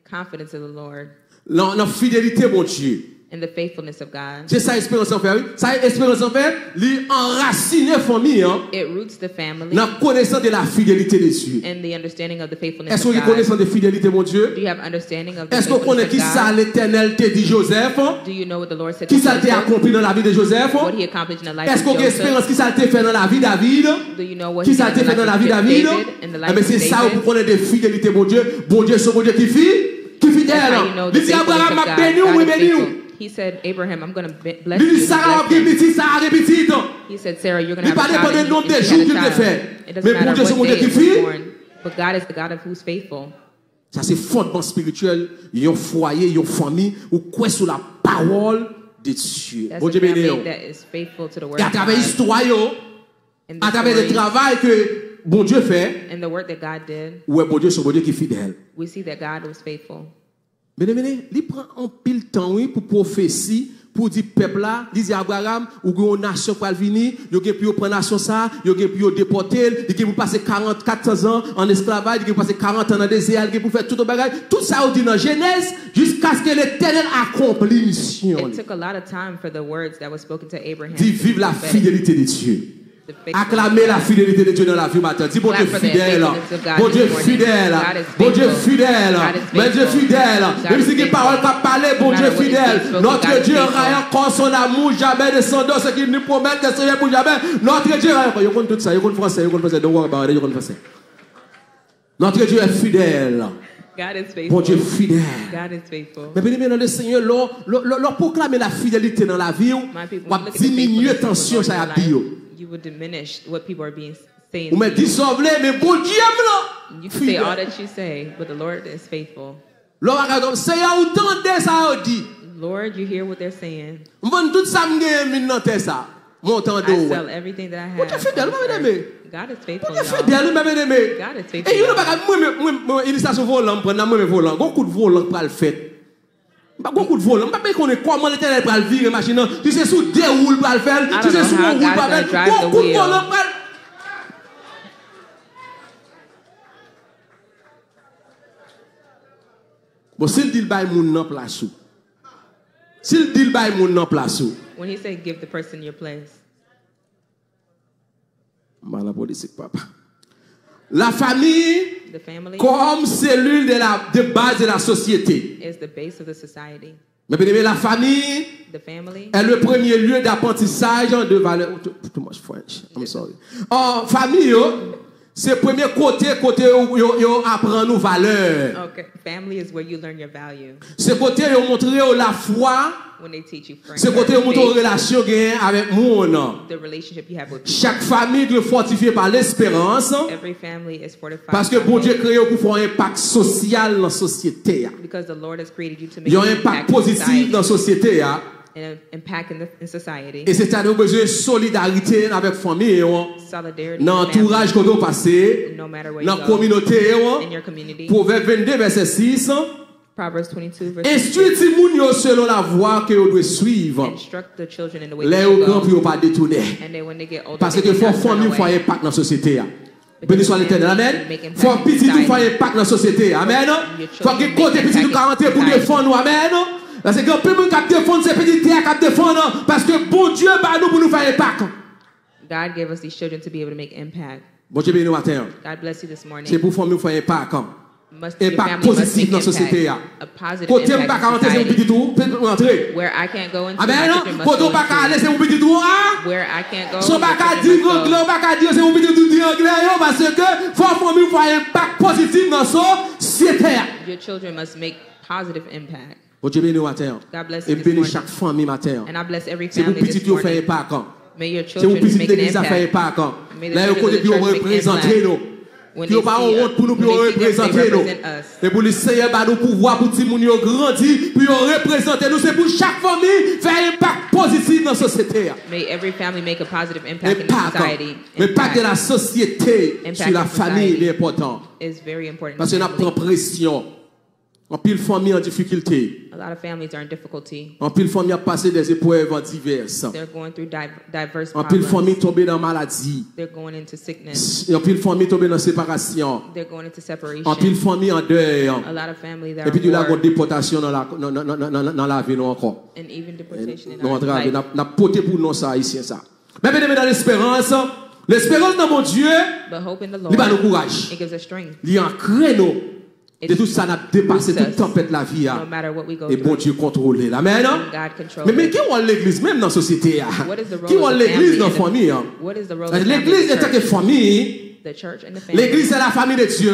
confidence of the Lord. Dans la fidélité, mon Dieu. In the faithfulness of God. C'est ça l'espérance en fait, oui. Ça l'espérance en fait, il enracine la famille, hein. It roots the family. Dans la connaissance de la fidélité de Dieu. And the understanding of the faithfulness Est-ce of que vous God. connaissez la fidélité, mon Dieu? Do you have understanding of the Est-ce que vous faithfulness connaissez of qui ça God? l'Éternel te dit Joseph? Do you know what the Lord said Qui to ça t'a Joseph? accompli dans la vie de Joseph? What he accomplished in the life Est-ce of que vous avez Joseph? expérience qui ça t'a fait dans la vie de David? Do you know what Qui he ça did t'a fait in the dans la life vie of de David? David? In the life Mais of c'est ça où vous David? connaissez des fidélités, mon Dieu. Bon Dieu, c'est mon Dieu qui fidèle. That's how you know the Il dit faithfulness Abraham of m'a God. béni ou God oui is béni ou? faithful. He said, Abraham, I'm going to bless Il you. dit He Sarah blessed a him. petit, Sarah a petit. He said, Sarah, you're going to Il have a parlait pas child. du nombre and de she jours had a qu'il te child. fait. It Mais doesn't bon matter Dieu, c'est mon what Dieu day qui it fit. was born. But God is the God of who's faithful. Ça c'est fondement spirituel, un foyer, une famille où quoi sur la parole de Dieu. That's Bon a Dieu béni. family that is faithful to the word Et à of travers God. l'histoire, And à the travers le stories travail que bon Dieu fait, and the work that God did, ouais bon Dieu, c'est bon Dieu qui est fidèle. we see that God was faithful. Bien-aimé, il prend un pile temps oui, pour prophétie, pour dire peuple là, il dit Abraham, ou une nation pour venir, il y a pu prendre nation ça, il y a pu déporter, il y a pu passer 400 ans en esclavage, il y a pu passer 40 ans dans le désert, il y a pu faire tout le bagage. Tout ça on dit dans Genèse jusqu'à ce que l'Éternel accomplisse mission. It took a lot of time for the words that were spoken to Abraham. Dis to vive be la fulfilled. fidélité de Dieu. The faithfulness Acclamez of la God. fidélité de Dieu dans la vie matin. Dis bon Dieu Clap for the fidèle. faithfulness of God Bon this Dieu morning. fidèle. God is Bon Dieu faithful. fidèle. God is Mais Dieu faithful. fidèle. God Même is si les faithful. paroles qu'a parlé, bon No Dieu matter what is fidèle. spoken, Notre God is Dieu faithful. a encore son amour, jamais descendant, ce qu'il nous promet de Seigneur pour jamais. Notre Dieu, il connaît tout ça, il connaît français, il connaît français, donc on va parler, il connaît français. Notre Dieu est fidèle. God is faithful. Bon Dieu fidèle. God is faithful. Mais bien aimé, le Seigneur, leur proclamer la fidélité dans la vie, My people, on when va you look at the diminuer faithfulness of the tension, Lord ça in y a your life, pire. you will diminish what people are being saying. Ou me to you. dissolver, mais bon Dieu, là. You can say all that you say, but the Lord is faithful. L'homme a dit, Seigneur, autant de ça, dit. Lord, you hear what they're saying. Je vais tout ça, me ça. Montant I d'eau. sell everything that I Bon Dieu have. fidèle, on vous this m'aimez. earth. God is faithful. Bon Dieu y'all. fidèle, vous m'aimez. God is faithful. Et il y'all. n'y a pas initiation volant, prendre moi volant. Gon coup de volant pour le faire. Pas beaucoup de volant. Pas qu'on est comment l'Éternel pour le virer machine. Tu sais sous déroule pour le faire. I Tu don't sais know sous how roule God's pour gonna le drive faire. the Gon coup de wheel. volant pour bon, s'il dit le bail moun nan place ou. S'il dit le bail moun nan place ou. When he said, give the person your place. Mala politique papa. La famille The family comme cellule de base de la société. is the base of the society. Mais bien aimé, la famille The family est le premier lieu d'apprentissage de valeur. Too much French. I'm sorry. En famille, c'est le premier côté où on apprend nos valeurs. Okay. Family is where you learn your value. C'est côté où on montre la foi. When they teach you C'est côté où on montre faith, relation gain avec monde. the relationship you have with people. Chaque famille doit fortifier par l'espérance. Every family is fortified Parce que by bon Dieu hope, créé pour faire un impact social dans la société. because the Lord has created you to make Il y a un an impact impact in positif society, dans la société. and an impact in society. Et c'est à nous besoin de solidarité avec la famille. Solidarity Dans in family, l'entourage qu'on doit passer. no matter where Dans you la go, communauté. in your community. Proverbe 22, verset 6. Proverbs 22, verse Instruis 6. les gens selon la voie que vous devez suivre. Instruct the children in the way Les they au should grand go. puis pas détourner. And then when they get older, Parce they que faut not turn famille faut away. impact dans la société. Because Béni soit family l'Éternel. Amen. make impact Faut in petit tout society. faut impact dans la société. Amen. Your Faut que children côté make petit tout impact 40 in pour society. défendre nous. Amen. Parce que peu de cap défendre c'est petit terre cap défendre parce que bon Dieu bah nous pour nous faire impact. God gave us these children to be able to make impact. Bon Dieu béni nous matin. God bless you this morning. C'est pour famille faire impact. Your Impact family must positif make dans la société. impact, a positive Côté pas impact 40 in c'est un society. petit tout peut rentrer. Where I can't go into, my Amen. children must Côté go pas aller into. c'est un petit tout. Ah. Where I can't go, So your pas qu'à children dire must anglais, go. pas qu'à dire c'est un petit tout dire anglais parce que faut famille faire impact positif dans la société. Your children must make positive impact. Bon Dieu béni matin. God bless Et you this béni morning. chaque famille matin. And I bless every C'est pour family petit this tout faire morning. impact. May your C'est pour children petit make an l'église à faire impact. impact. May the Là au children côté of the puis on church make représenter impact. nous. When Puis they on pas see us, honte pour nous puis when on they see us, they représenter nous. represent us. Et pour le Seigneur bah nous pouvoir pour petit moun yo grandir puis on représenter nous c'est pour chaque famille faire impact positif dans la société. May every family make a positive impact in Impact. society. L'impact de la société Impact sur la in famille society est important. is very important. Parce qu'on a in family. pris pression. En pile famille en difficulté. A lot of families are in difficulty. En pile famille a passé des épreuves diverses. They're going through diverse En pile famille problems. tombée dans maladie. They're going into sickness. Et en pile famille tombée dans séparation. They're going into separation. En pile famille en deuil. A lot of families that Et puis are de la war, grande déportation dans la vie nous encore. and even deportation in Nous our entrons, life. n'a poté pour nous ça ici ça. Mais bien aimé dans l'espérance, l'espérance dans mon Dieu, But hope in the il va nous Lord, courage. it gives us strength. Il ancré nous. De tout ça n'a dépassé roots toute us, tempête la vie. No matter what we go Et bon through, Dieu contrôle. Amen. and God controls Mais it. qui est l'église même dans la société? What is the role Qui of est the l'église family dans la in the- famille? What is the role of the L'église family in est the que church? famille. The church and the family. L'église c'est la famille de Dieu.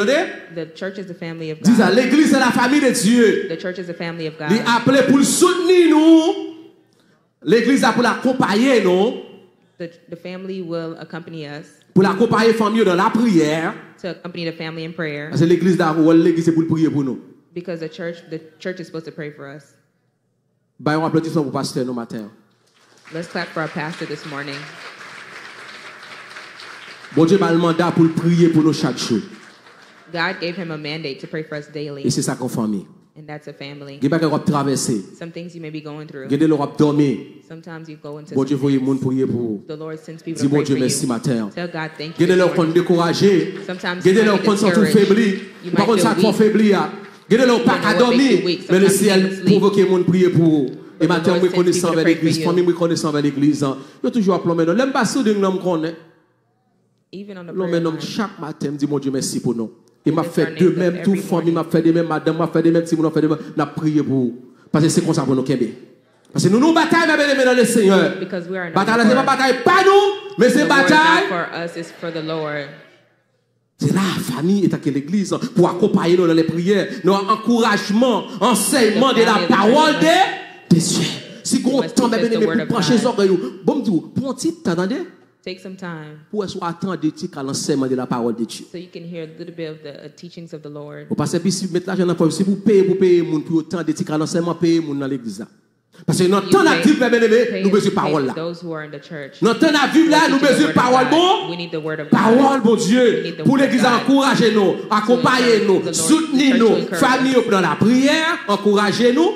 The church is the family of Dis ça, God. l'église c'est la famille de Dieu. The church is the family of Il est God. appelé pour le soutenir nous. L'église a pour l'accompagner nous. The family will accompagny us, Pour l'accompagner famille dans la prière. to accompany the family in prayer, Parce que l'église d'abord, l'église c'est pour le prier pour nous. because the church is supposed to pray for us. Bah, on applaudissement pour pasteur nous matin. Let's clap for our pastor this morning. Bon Dieu m'a demandé pour le prier pour nous chaque jour. God gave him a mandate to pray for us Et daily, c'est ça qu'on famille. and that's a family. Il y a des gens qui traverser. Some things you may be going through. Il y a des gens qui dormir. Sometimes you go into Bon Dieu some voyez things. monde prier pour vous. The Lord sends people Dis to bon pray Dieu for merci you. matin. Tell God thank Il y you a des this gens qui sont morning. découragés. Sometimes Il y a des you gens might be qui sont tout discouraged. faiblis. You Par might contre, ça feel trop weak. faibli. Il y a des gens qui You pas know qu'à what makes dormir. you weak. Mais le Sometimes you ciel can't sleep. provoque les gens prier pour vous. Et the maintenant, Lord nous sends connaissons people to avec pray for l'église. you. Famille, nous connaissons avec l'église. Il y a toujours appelé maintenant. L'aime pas ça de nous connaître. Even on the L'homme prayer nomme line. chaque matin, me dit mon Dieu merci pour nous. Et m'a Lift fait our de names up même, every toute famille m'a fait de même, madame m'a fait de même, si nous fait de même, n'a prié pour vous. Parce que c'est comme ça pour nous qu'aimer. Parce que nous bataillons avec dans le Seigneur. Because we are not Bataille, for c'est pas bataille pas nous, mais c'est the war is not bataille. for us, it's for the Lord. C'est là la famille est avec l'église pour accompagner nous dans les prières, dans l'encouragement, enseignement de la parole de Dieu. Si vous avez temps, bien aimé, pour brancher les oreilles, bon, pour un petit temps, attendez, Take some time pour attendre à l'enseignement de la parole de Dieu. so you can hear a little bit of the teachings of the Lord. Vous passez puis si vous mettez l'argent dans la poche, si vous payez moun pour autant de titres l'enseignement, payez moun dans l'église là. Parce que dans le temps de vivre, bien aimé, nous besoin de parole là. Those who are in the church. Dans le temps de vivre là, nous besoin de parole bon. We need the word of God. Parole, bon Dieu, pour l'église, encouragez nous, accompagnez nous, soutenez nous, famille dans la prière, encouragez nous.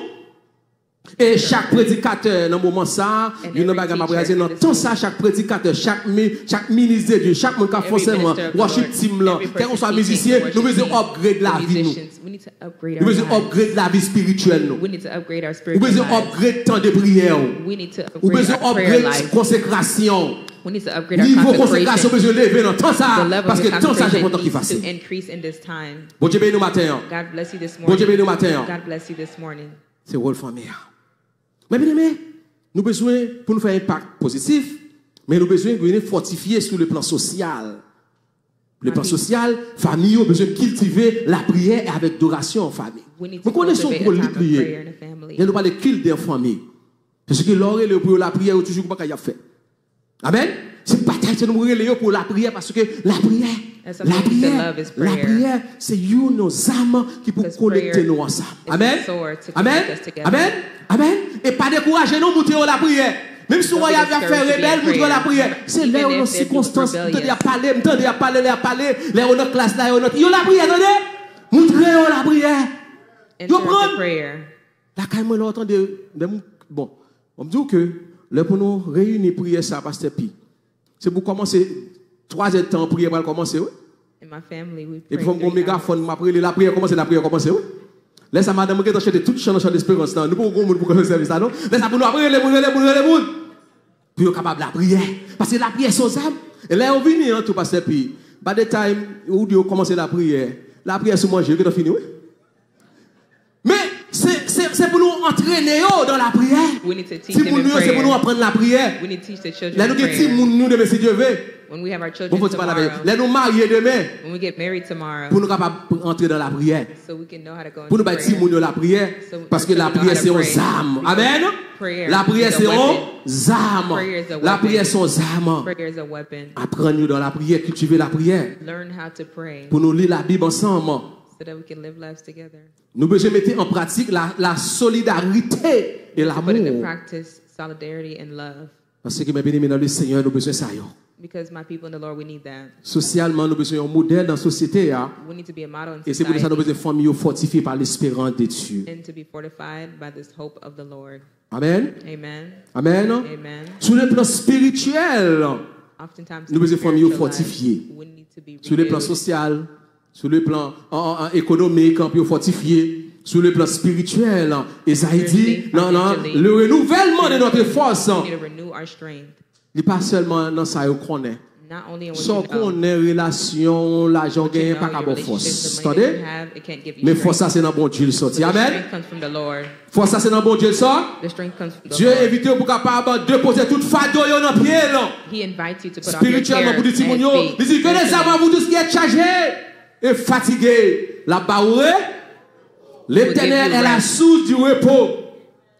Et chaque prédicateur, dans le moment ça, il n'a pas de dans tout ça, chaque prédicateur, chaque ministre de Dieu, chaque monde qui a forcément, worship team là, quel qu'on soit musicien, nous devons upgrade la vie nous. We need to upgrade Nous our devons lives. upgrade la vie spirituelle nous. We need to upgrade our Nous spiritual devons lives. upgrade le temps de prière. We need to Nous upgrade devons our prayer upgrade life. consécration. We need to upgrade our Niveau consécration, consecration. besoin de lever dans tout ça, The level parce of que tout ça, c'est consecration important qu'il fasse. needs to increase in this time. Bon Dieu, bénis nous matin. God bless you this Bon Dieu, bénis morning. nous matin. God bless you this morning. C'est rôle famille. Mais bien aimé, nous avons besoin, pour nous faire un impact positif, mais nous avons besoin de fortifier sur le plan social. Le plan social, famille, a besoin de cultiver la prière avec adoration en famille. We need Nous to connaissons cultivate pour a le time of prayer prier. in a family. Il nous parle de culte en famille. Parce que l'oreille pour la prière, toujours pas qu'il y a fait. Amen. C'est bataille que nous mourons pour la prière parce que la That's something we need to love is la prayer. prière, c'est you, nos âmes qui pour Because connecter prayer nous ensemble. is Amen. the sword to Amen. connect us together. Amen. Amen. Et pas décourager nous monter la prière. Même si on y a fait rebelle, monter la prière. C'est là où nos circonstances, attendez à parler, là où notre classe là, yo la prière, attendez. Montrez la prière. Enter Yo into prendre. prayer. La caille moi l'entendez bon, on me dit que là pour nous réunir prier ça pasteur Pi. C'est pour commencer 3 heures de temps prier pour commencer oui. In my family, we Et pray puis on 3 mégaphone m'a prier la prière commencer oui. Laisse à madame qui est chanter toute chant d'espérance là. Nous pas grand monde pour faire service là non. Laisse à pour nous prier les monde. Puis on capable la prière parce que la prière sont âme. Et là on vient tout pasteur Pi. By the time où Dieu commence la prière c'est manger que t'as fini oui. Mais c'est pour nous entraîner dans la prière. We need to teach C'est them pour in nous, c'est pour nous prayer. apprendre la prière. We need to teach the children Là in nous avons prayer. nous demain si Dieu veut. When we have our Bon children faut pas la veille. tomorrow, Là nous marier demain when we get married tomorrow, pour nous capable entrer dans la prière. so we can know how to go Pour nous into bâtir prayer. la prière So parce que la we know prière how c'est to aux pray. âmes. Because Amen. prayer La prière is a c'est weapon. aux âmes. Prayer is a La weapon. prière c'est aux âmes. Prayer is a weapon. Apprendre-nous dans la prière, cultiver la prière Learn how to pray pour nous lire la Bible ensemble. so that we can live lives together. Nous devons mettre en pratique la solidarité et To put into l'amour. practice solidarity and love. Parce que mes bien-aimés dans le Seigneur, nous avons besoin de ça. Because my people in the Lord, we need that. Socialement, nous besoin d'un modèle dans la société. We need to be a model in Et c'est pour ça que nous society besoin de familles fortifiées par l'espérance de Dieu. and to be fortified by this hope of the Lord. Amen. Amen. Amen. Amen. Sur le plan spirituel, Oftentimes, nous besoin de familles spiritual fortifiées. life, we need to be Sur le plan renewed. social, sur le plan économique, fortifié. Sur le plan spirituel, Esaïe dit, non, le renouvellement de notre force, We need to renew our strength. il n'est pas seulement dans ça qu'on connaît. Not only in what Sans you know, qu'on ait relation, l'argent but you gagne know, pas qu'à your bonne relationships, force. the money that Attendez? you have, it can't give you Mais strength. force ça c'est dans bon Dieu le sorti. But the Amen. strength comes from the Lord. Force ça c'est dans bon Dieu le sort. The strength comes from the Dieu Lord. évite pour capable de poser toute fado yo dans pied là. He invites you to put off your Spirituellement cares pour dire at Timonio, his feet. il dit venez savoir vous tous qui êtes chargés et fatigués. La baouré, l'Éternel est la source du repos.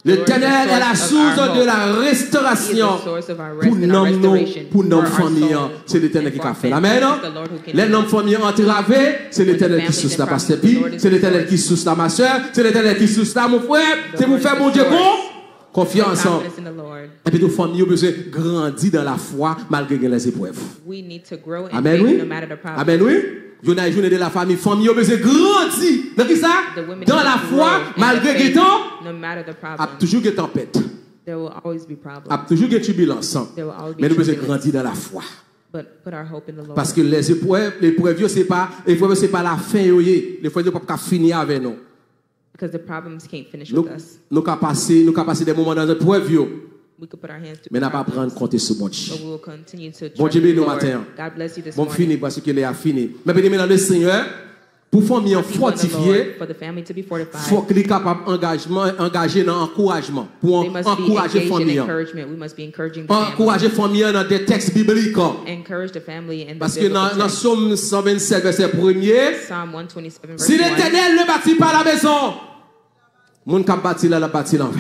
L'Éternel est la source de la restauration. Pour nos familles, c'est l'Éternel qui a fait. Amen. Les noms familles entravés, c'est l'Éternel qui source la pasteur Pi, c'est l'Éternel qui source la ma soeur, c'est l'Éternel qui source la mon frère. C'est pour faire mon Dieu confiance. Confidence in the Lord. Et puis nos familles ont besoin de grandir dans la foi malgré les épreuves. We need to grow in Amen, faith oui. no matter the problem. Amen, oui. Journée à journée de la famille, famille ont besoin de grandir. Dans qui ça? The women Dans need la to foi, grow in malgré faith, les temps, no matter the a problem. toujours des tempêtes, There will always be problems. a toujours des turbulences. There will always be Mais nous besoin de turbulence. grandir dans la foi. But put our hope in the Lord. Parce que les épreuves, c'est pas la fin. Les épreuves, ne pas finir avec nous. Because the problems can't finish Nous with us. avons passé des moments dans l'épreuve, We could put our hands to mais the nous pas problems, prendre compte sur mon Dieu. but we will continue to Bon trust Dieu, the bénis nous Lord. matin. God bless you this Bon, fini morning. parce qu'il est fini. Mais bien, dans le Seigneur, pour famille People in the Lord, fortifiée, for the family to be fortified, il faut qu'il soit capable d'engager dans l'encouragement. Pour they must be encourager engaged in famille. encouragement. We must be encouraging the family. Encourager famille dans des textes bibliques. Encourage the family in the Parce que biblical dans text. Somme 127, verset 1er, Psalm 127, verse si 1. l'Éternel ne bâtit pas la maison, mon cap bâti là, la bâti l'envers.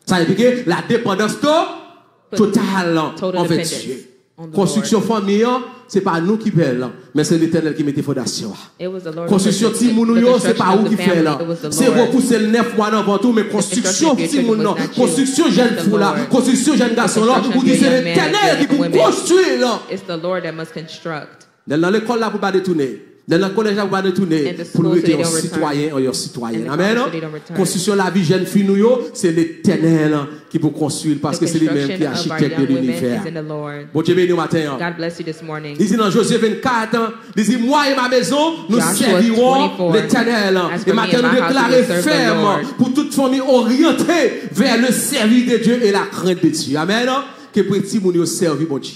Ça veut dire que la dépendance totale Total envers dependence Dieu. on the Construction famille, ce n'est pas nous qui payons, mais c'est l'Éternel qui met les fondations. It was the Lord who Construction purchased Timounouyo, ce n'est pas construction vous of qui the fait family. là. It was the C'est Lord. repousser le 9 mois avant tout, mais construction Timounouyo, construction jeune fou là, construction jeune garçon là, vous dites c'est l'Éternel qui vous construit là. It's the Lord that must construct. Dans l'école là, vous ne pas détourner. Dans le collège là, vous ne pas détourner. And the Pour school, être so they un don't citoyen, un And citoyen. the Amen. college, so they don't return. Construction de la vie jeune fille, c'est l'Éternel qui peut construire parce The que c'est lui-même qui est construction of our architecte de young women l'univers. is in the Lord. Bon Dieu béni matin. God bless you this morning. Il dit dans Josué 24, il dit moi et ma maison, nous Joshua servirons 24. l'Éternel. As Et for me maintenant and nous my house, déclarons we will serve the ferme Lord. pour toute famille orientée vers le service de Dieu et la crainte de Dieu. Amen. Que petit moun yo servi bon Dieu.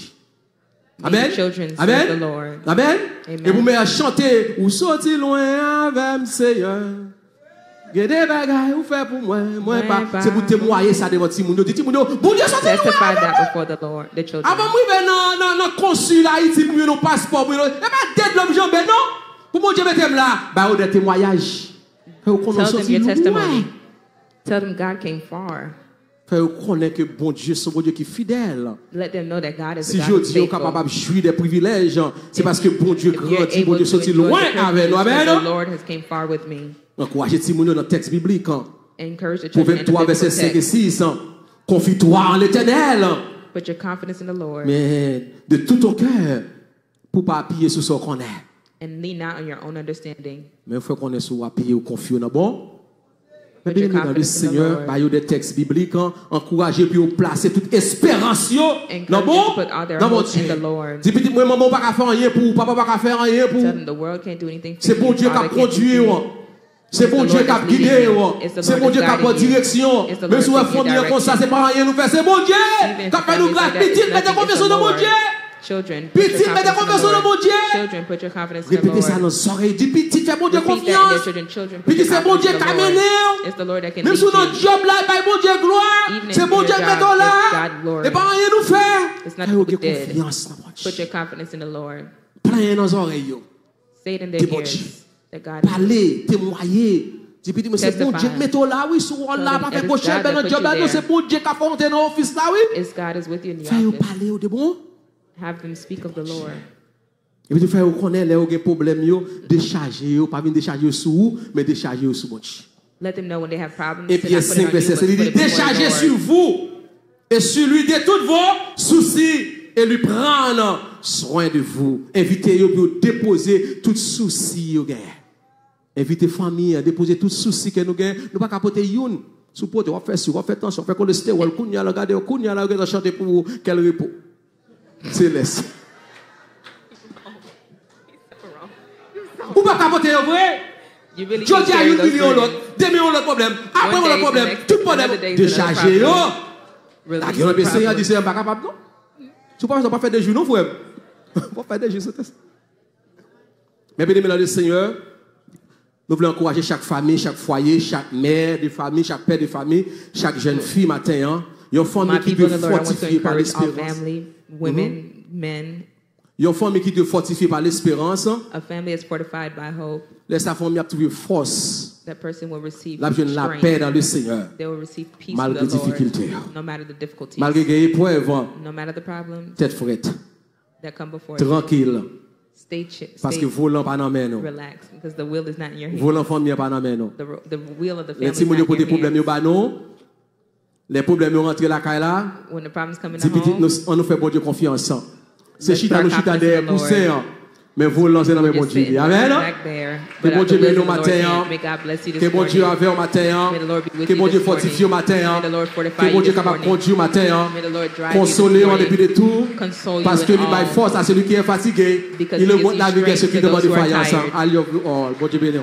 Amen. May children serve Amen. the Lord. Amen. Amen. Et vous m'avez chanté, ou sorti loin avec Seigneur. Gade bagay ou fait pour moi, moi pas. C'est pour témoigner ça devant petit moun yo. Dit petit moun yo, bon Dieu sorti Testify loin. that before the Lord, the children. Avant moi ben dans consul Haïti pour nos passeport pour et pas tête l'homme jambe non. Pour mon Dieu mettre là, bah au des témoignages. Fait qu'on Tell them sorti your loin. testimony. Tell them God came far. Fait qu'on connaît que bon Dieu c'est bon Dieu qui est fidèle. Let them know that God is Si a je God dis who's qu'on est capable faithful. de jouir des privilèges, c'est parce que bon Dieu If you're grandit, bon able Dieu to sorti enjoy loin the avec nous. privileges, Amen. the Lord has came far with me. Encouragez Timounio dans le texte biblique. Encourage the children in the Proverbe 3, verset biblical 5 et text. 6. Confie-toi en l'Éternel. Put your confidence in the Lord Mais de tout ton cœur, pour ne pas appuyer sur ce qu'on est. and lean not on your own understanding. Mais il faut qu'on est sur appuyer ou confier. Bon? Mais Put your bien dans le confidence in the Seigneur, Lord. il y a des textes bibliques, encourager puis placer toute espérance. Encourage Non them bon? to put all their Non bon hope in Dieu. the Lord. Dis petit, moi, maman, pas faire rien pour, papa, pas faire rien pour. Tell them the world can't do anything for C'est you. bon Dieu qui a Father can't do conduit. anything. C'est bon Dieu qui a guidé. C'est bon Dieu qui a pris direction. It's the Même Lord si on taking famille comme ça, c'est pas rien nous faire. C'est bon Dieu Even qui a fait nous families grâce. like that, Petit, it's mettez nothing, confiance it's the dans mon Lord. Dieu. Children, put Petit, your mettez confidence in confiance the dans mon Lord. Dieu. Children, put your confidence in the Répétez ça Lord. dans les oreilles. Dis petit, fais bon Dieu Repeat that in confiance. their children. Children, Puis put dis your c'est bon Dieu confidence in qui a the mené. Lord. It's the Lord that can Même lead sur notre you. job là, il bon Dieu gloire. Even C'est in bon your Dieu job, qui met là. give God glory. Et pas rien nous faire. It's not Ayez what we did. confiance dans mon Put Dieu. your confidence in the Lord. Plein dans les oreilles. Say it in Dis their bon ears Dieu. that God is. Parler, témoigner. Dis puis mais c'est bon Dieu qui met là, oui, sur là, pas faire cocher, ben notre job là, c'est bon Dieu qui a fonté dans l'office là, oui. It's God is with you in the Fais-vous office. parler de bon. Have them speak of the Lord. Et puis tu fais connaître les autres problèmes, décharger, pas venir décharger sur vous, mais décharger sur mon Dieu. Let them know when they have problems. Et to puis not put it 5 on verset, you, but il to dit put it before the déchargez Lord. sur vous et sur lui de tous vos soucis. et lui prendre soin de vous. Invitez-vous pour déposer tout souci au gain. Invitez famille à déposer tout souci que nous gain. Nous pas capoter youn. Supporter, on fait sur, on fait tension, on fait cholestérol, kounya, regardez, kounya, regardez, chanter pour vous, quel repos. Céleste. Ou pas capoter, vrai? Really Je dis à 1 million l'autre, 2 millions l'autre problème, après on a problème, tout problème de charger. La gueule de Seigneur dit, c'est pas capable, non? Tu ne peux pas faire des jours, non, frère? On va faire des jours, c'est mais bien, le Seigneur, nous voulons encourager chaque famille, chaque foyer, chaque mère de famille, chaque père de famille, chaque jeune fille matin. Il y a une famille qui doit fortifier par l'espérance. Women, men. Il y a une famille qui doit fortifier par l'espérance. A family is fortified by hope. Laisse la famille trouver force. That person will receive la paix dans le Seigneur. They will receive peace malgré les difficultés. No matter the difficulties. Malgré les épreuves. No matter the problems. Tête frette. That come before tranquille. Parce que volant pas dans main nous. Relax, because the will is not in your hand. Volant famille pas dans main nous. The will of the family. Les petits pour des problèmes yo ba nous. Les problèmes rentrent la caille là. When the problems come in the home. On nous fait bon Dieu confiance. C'est chita nous chita des poussins. Mais vous lancez dans mes bon Dieu. Amen. Que bon Dieu bénisse au matin. Que bon Dieu avec au matin. Que bon Dieu fortifie au matin. Que bon Dieu capable de conduire au matin. Consoler en dépit de tout. Parce que lui baille force à celui qui est fatigué. Il le montre la vie à ceux qui demandent de faillance. Allez, bon Dieu bénisse.